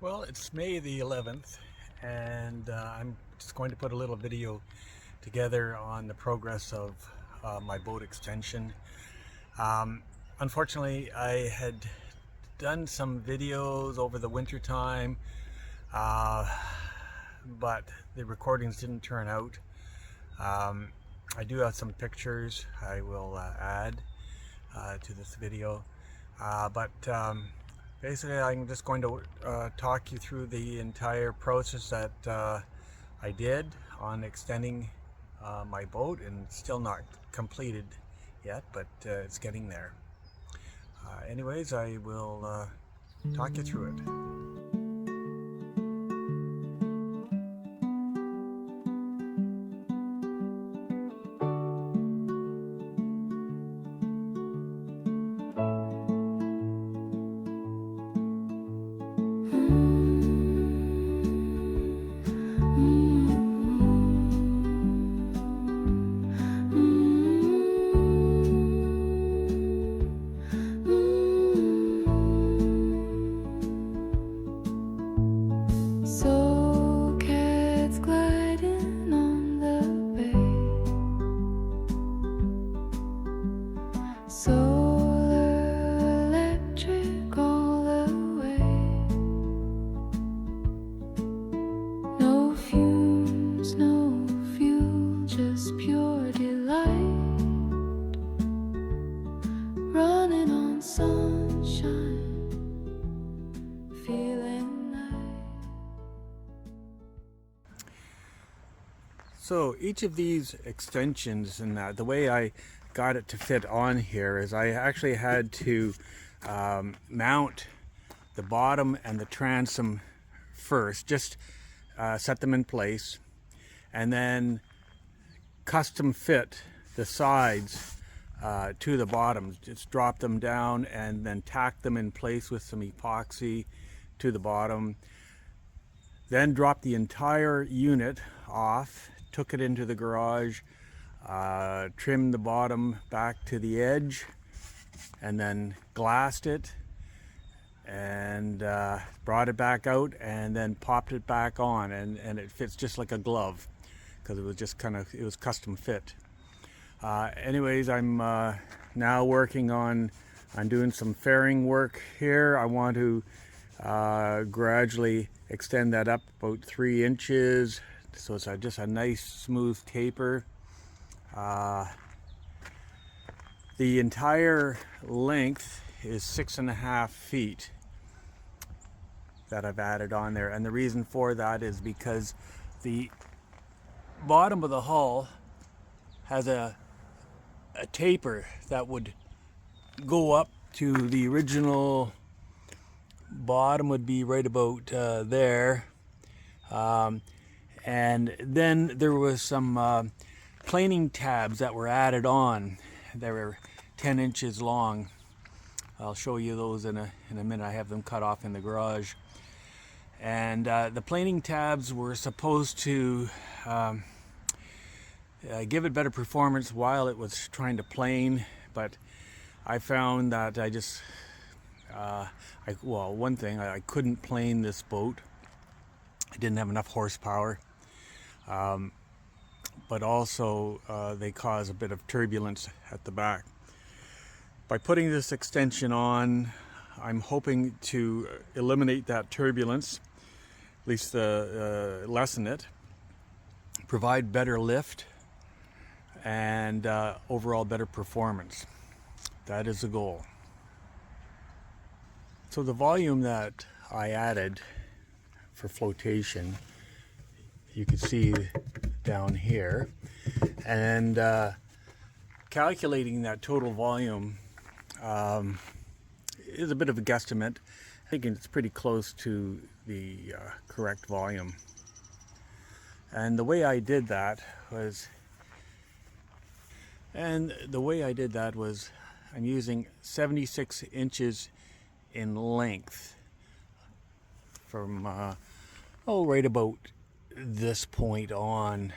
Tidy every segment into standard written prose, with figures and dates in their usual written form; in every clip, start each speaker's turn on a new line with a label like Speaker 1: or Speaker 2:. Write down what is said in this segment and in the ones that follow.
Speaker 1: Well, it's May the 11th, and I'm just going to put a little video together on the progress of my boat extension. Unfortunately, I had done some videos over the winter time, but the recordings didn't turn out. I do have some pictures I will add to this video, but basically, I'm just going to talk you through the entire process that I did on extending my boat, and it's still not completed yet, but it's getting there. Anyways, I will talk you through it. So each of these extensions, and the way I got it to fit on here is I actually had to mount the bottom and the transom first, just set them in place, and then custom fit the sides to the bottom. Just drop them down and then tack them in place with some epoxy to the bottom. Then drop the entire unit off, took it into the garage, trimmed the bottom back to the edge, and then glassed it, and brought it back out, and then popped it back on, and it fits just like a glove, because it was just it was custom fit. Anyways, I'm now working on doing some fairing work here. I want to gradually extend that up about 3 inches, so it's just a nice smooth taper. The entire length is 6.5 feet that I've added on there, and the reason for that is because the bottom of the hull has a taper that would go up to the original bottom, would be right about there. And then there was some planing tabs that were added on. They were 10 inches long. I'll show you those in a minute. I have them cut off in the garage. And the planing tabs were supposed to give it better performance while it was trying to plane, but I found that one thing, I couldn't plane this boat. I didn't have enough horsepower. But also they cause a bit of turbulence at the back. By putting this extension on, I'm hoping to eliminate that turbulence, at least lessen it, provide better lift, and overall better performance. That is the goal. So the volume that I added for flotation, you can see down here, and calculating that total volume is a bit of a guesstimate. I think it's pretty close to the correct volume. And the way I did that was, I'm using 76 inches in length from right about this point on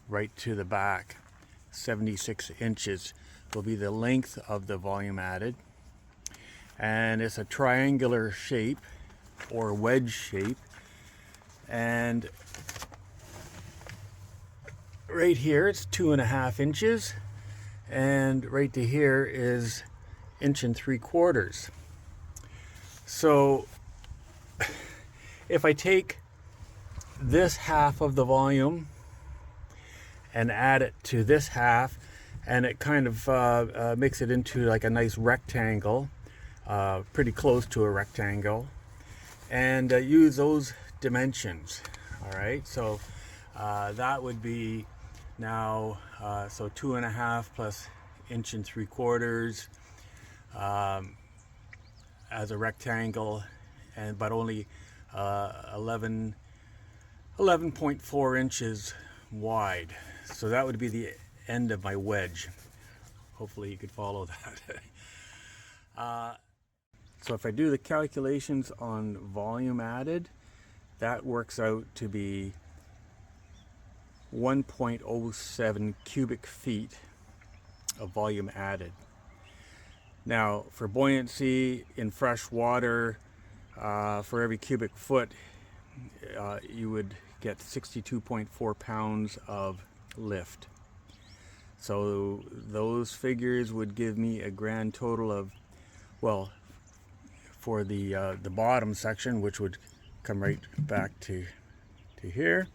Speaker 1: right to the back. 76 inches will be the length of the volume added, and it's a triangular shape, or wedge shape. And right here it's 2.5 inches, and right to here is 1 3/4. So if I take this half of the volume and add it to this half, and it kind of makes it into like a nice rectangle, pretty close to a rectangle, and use those dimensions. All right, so that would be now so 2.5 plus 1 3/4 as a rectangle, and but only 11.4 inches wide. So that would be the end of my wedge. Hopefully you could follow that. So if I do the calculations on volume added, that works out to be 1.07 cubic feet of volume added. Now for buoyancy in fresh water, for every cubic foot you would get 62.4 pounds of lift. So those figures would give me a grand total of, well, for the bottom section, which would come right back to here,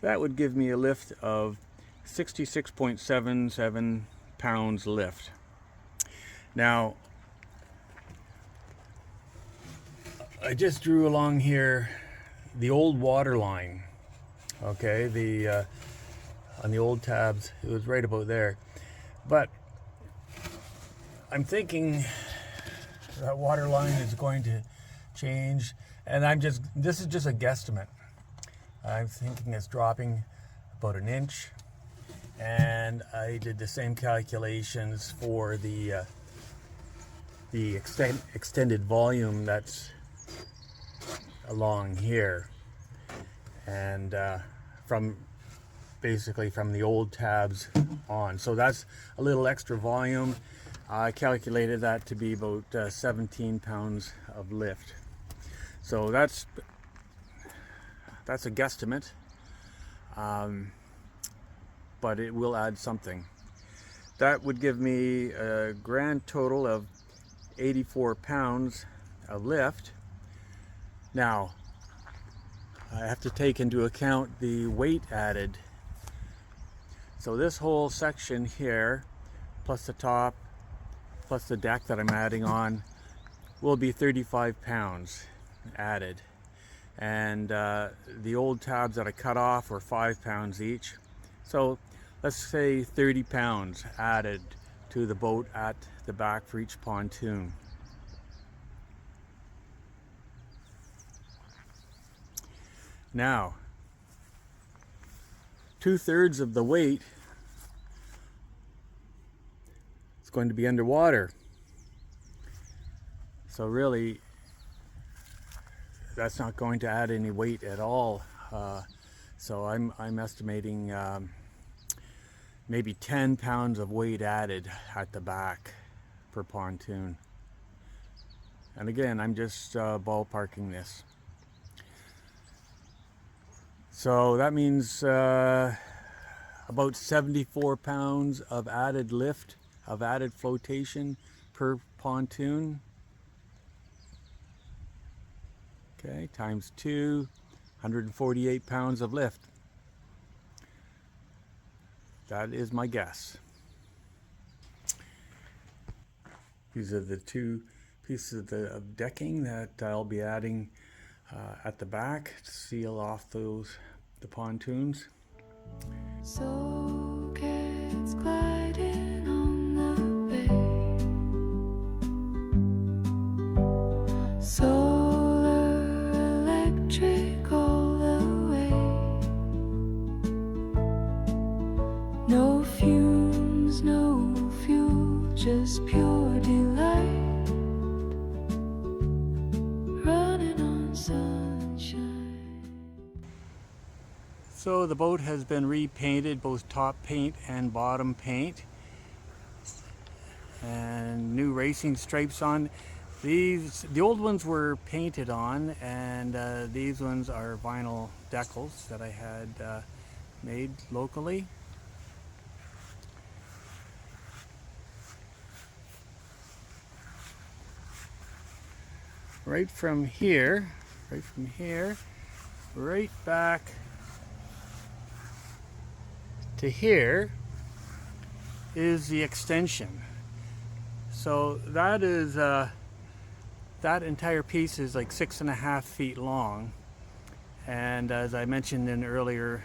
Speaker 1: that would give me a lift of 66.77 pounds lift. Now I just drew along here the old water line. Okay, on the old tabs it was right about there, but I'm thinking that water line is going to change, and this is just a guesstimate. I'm thinking it's dropping about 1 inch, and I did the same calculations for the extended volume that's along here, and basically from the old tabs on. So that's a little extra volume. I calculated that to be about 17 pounds of lift. So that's a guesstimate, but it will add something. That would give me a grand total of 84 pounds of lift. Now I have to take into account the weight added. So this whole section here, plus the top, plus the deck that I'm adding on, will be 35 pounds added. And the old tabs that I cut off were 5 pounds each. So let's say 30 pounds added to the boat at the back for each pontoon. Now, 2/3 of the weight is going to be underwater. So really, that's not going to add any weight at all. So I'm estimating maybe 10 pounds of weight added at the back per pontoon. And again, I'm just ballparking this. So that means about 74 pounds of added lift, of added flotation per pontoon. Okay, times 2, 148 pounds of lift. That is my guess. These are the 2 pieces of decking that I'll be adding at the back to seal off the pontoons.
Speaker 2: So cats gliding on the bay, solar electric all the way, no fumes, no fuel, just pure delight.
Speaker 1: So the boat has been repainted, both top paint and bottom paint, and new racing stripes on. The old ones were painted on, and these ones are vinyl decals that I had made locally. Right from here, right back to here is the extension. So that is that entire piece is like 6.5 feet long, and as I mentioned in earlier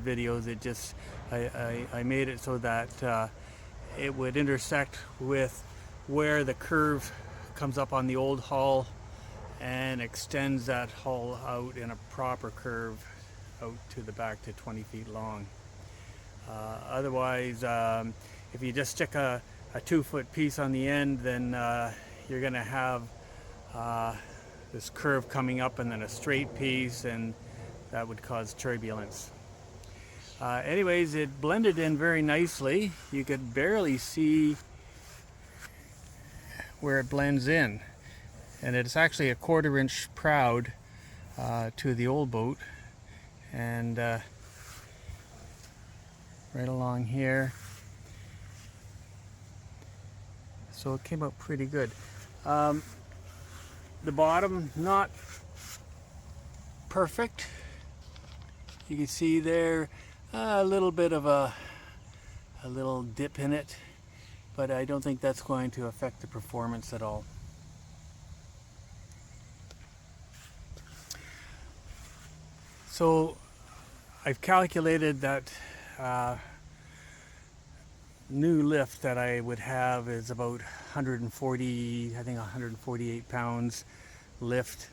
Speaker 1: videos, it just I made it so that it would intersect with where the curve comes up on the old hull and extends that hull out in a proper curve out to the back to 20 feet long. Otherwise, if you just stick a 2-foot piece on the end, then you're going to have this curve coming up and then a straight piece, and that would cause turbulence. Anyways, it blended in very nicely. You could barely see where it blends in, and it's actually a 1/4 inch proud to the old boat, and right along here, so it came out pretty good. The bottom, not perfect. You can see there a little bit of a little dip in it, but I don't think that's going to affect the performance at all. So I've calculated that new lift that I would have is about 140, I think 148 pounds lift.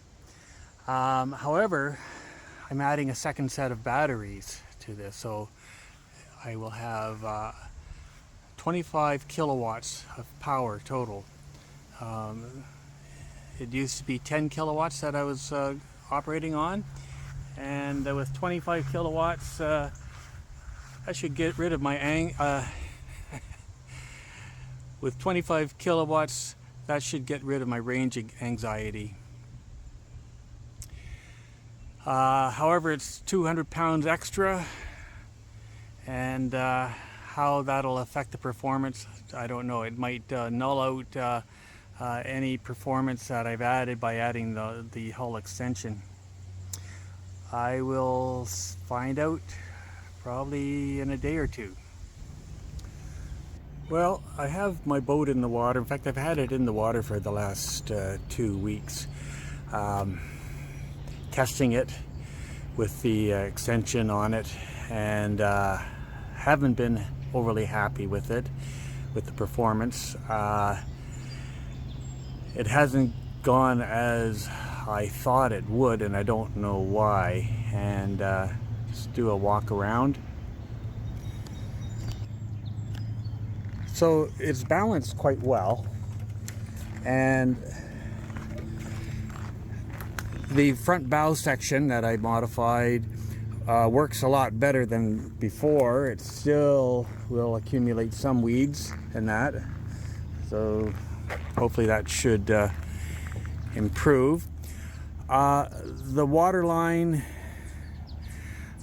Speaker 1: However, I'm adding a second set of batteries to this, so I will have 25 kilowatts of power total. It used to be 10 kilowatts that I was operating on, and with 25 kilowatts I should get rid of my with 25 kilowatts, that should get rid of my range anxiety. However, it's 200 pounds extra, and how that'll affect the performance, I don't know. It might null out any performance that I've added by adding the hull extension. I will find out probably in a day or two. Well, I have my boat in the water. In fact, I've had it in the water for the last 2 weeks, testing it with the extension on it, and haven't been overly happy with it, with the performance. It hasn't gone as I thought it would, and I don't know why. And just do a walk around. So it's balanced quite well, and the front bow section that I modified works a lot better than before. It still will accumulate some weeds and that, so hopefully that should improve. The water line,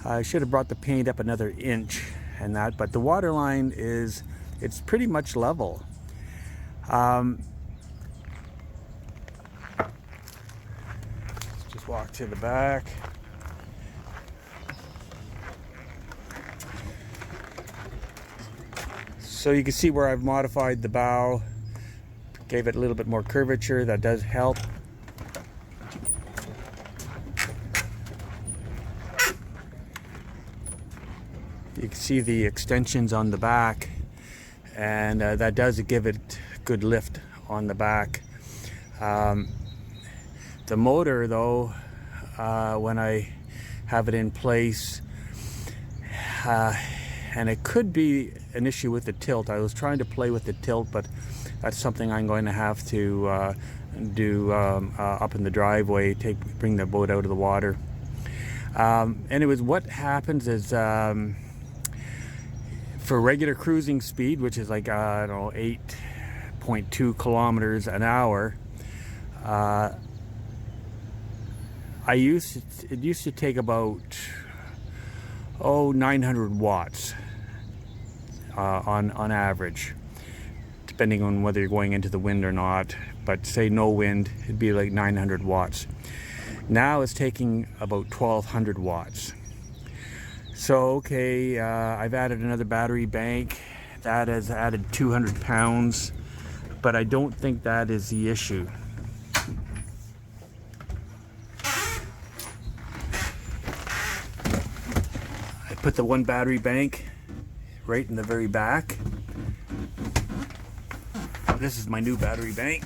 Speaker 1: I should have brought the paint up another inch and that, but the water line it's pretty much level. Let's just walk to the back. So you can see where I've modified the bow, gave it a little bit more curvature. That does help. You can see the extensions on the back, and that does give it good lift on the back. The motor, though, when I have it in place, and it could be an issue with the tilt. I was trying to play with the tilt, but that's something I'm going to have to do up in the driveway, bring the boat out of the water. Anyways, what happens is, for regular cruising speed, which is like, I don't know, 8.2 kilometers an hour, it used to take about 900 watts on average, depending on whether you're going into the wind or not. But say no wind, it'd be like 900 watts. Now it's taking about 1200 watts. So okay, I've added another battery bank. That has added 200 pounds, but I don't think that is the issue. I put the one battery bank right in the very back. This is my new battery bank.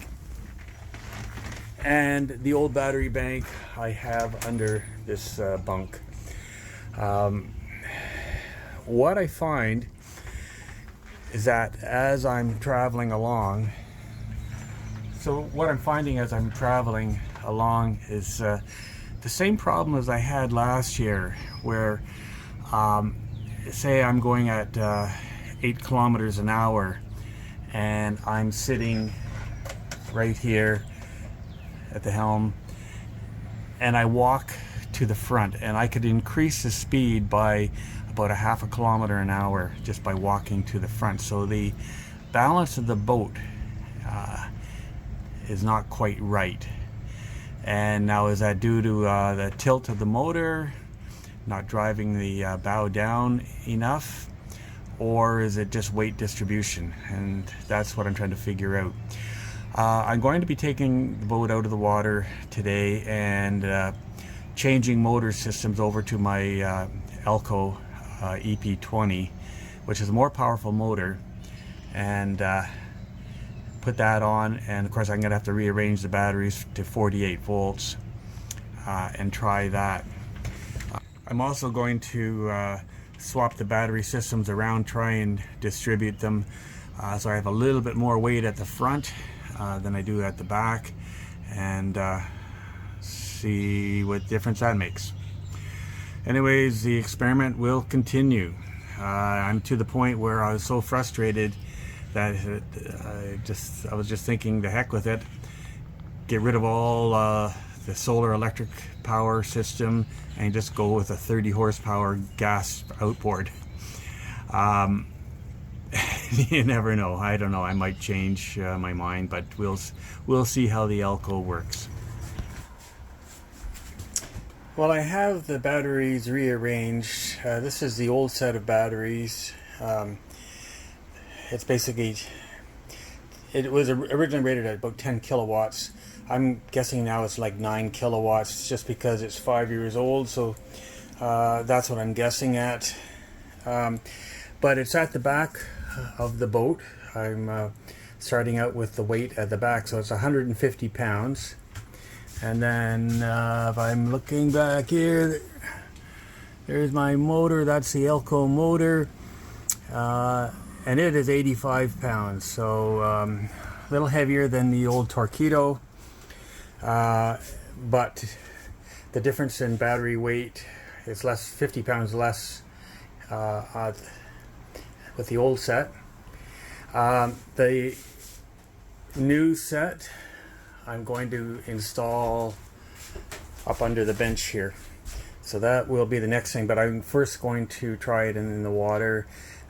Speaker 1: And the old battery bank I have under this bunk. What I find is that as I'm traveling along, so what I'm finding as I'm traveling along is the same problem as I had last year, where say I'm going at 8 kilometers an hour and I'm sitting right here at the helm, and I walk to the front, and I could increase the speed by about 0.5 kilometer an hour just by walking to the front. So the balance of the boat is not quite right. And now, is that due to the tilt of the motor, not driving the bow down enough, or is it just weight distribution? And that's what I'm trying to figure out. I'm going to be taking the boat out of the water today and changing motor systems over to my Elco EP20, which is a more powerful motor, and put that on. And of course I'm going to have to rearrange the batteries to 48 volts and try that. I'm also going to swap the battery systems around, try and distribute them so I have a little bit more weight at the front than I do at the back, and see what difference that makes. Anyways, the experiment will continue. I'm to the point where I was so frustrated that I was just thinking, the heck with it, get rid of all the solar electric power system and just go with a 30 horsepower gas outboard. You never know. I don't know. I might change my mind, but we'll see how the Elco works. Well, I have the batteries rearranged. This is the old set of batteries. It's basically, it was originally rated at about 10 kilowatts. I'm guessing now it's like 9 kilowatts, just because it's 5 years old. So that's what I'm guessing at. But it's at the back of the boat. I'm starting out with the weight at the back, so it's 150 pounds. And then if I'm looking back here, there's my motor. That's the Elco motor, and it is 85 pounds, so a little heavier than the old Torqeedo, but the difference in battery weight is 50 pounds less with the old set. The new set I'm going to install up under the bench here, so that will be the next thing. But I'm first going to try it in the water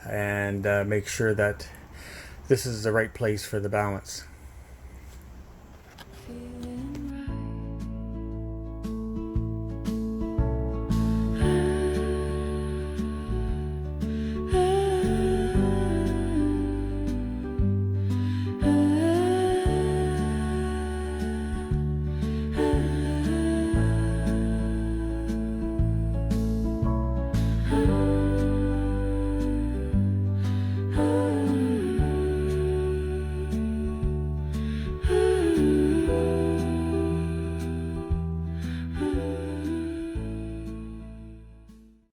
Speaker 1: and make sure that this is the right place for the balance.